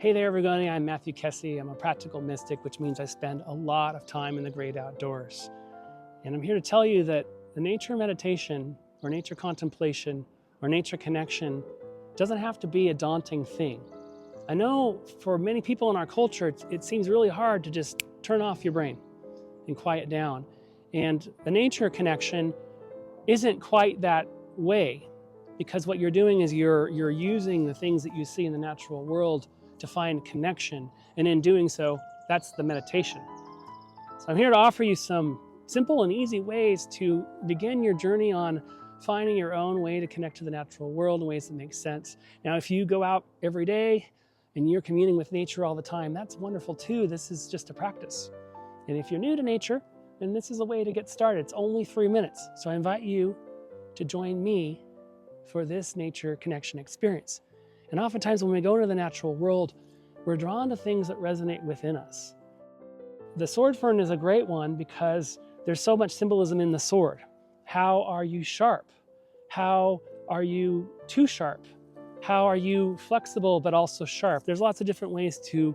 Hey there everybody, I'm Matthew Kessie. I'm a practical mystic, which means I spend a lot of time in the great outdoors. And I'm here to tell you that the nature meditation or nature contemplation or nature connection doesn't have to be a daunting thing. I know for many people in our culture, it seems really hard to just turn off your brain and quiet down. And a nature connection isn't quite that way, because what you're doing is you're using the things that you see in the natural world to find connection, and in doing so, that's the meditation. So I'm here to offer you some simple and easy ways to begin your journey on finding your own way to connect to the natural world in ways that make sense. Now, if you go out every day and you're communing with nature all the time, that's wonderful too. This is just a practice. And if you're new to nature, then this is a way to get started. It's only 3 minutes. So I invite you to join me for this nature connection experience. And oftentimes when we go into the natural world, we're drawn to things that resonate within us. The sword fern is a great one because there's so much symbolism in the sword. How are you sharp? How are you too sharp? How are you flexible but also sharp? There's lots of different ways to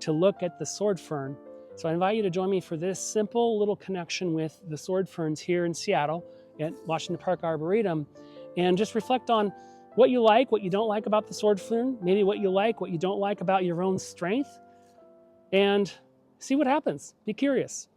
look at the sword fern. So I invite you to join me for this simple little connection with the sword ferns here in Seattle at Washington Park Arboretum, and just reflect on what you like, what you don't like about the sword fern, maybe what you like, what you don't like about your own strength, and see what happens. Be curious.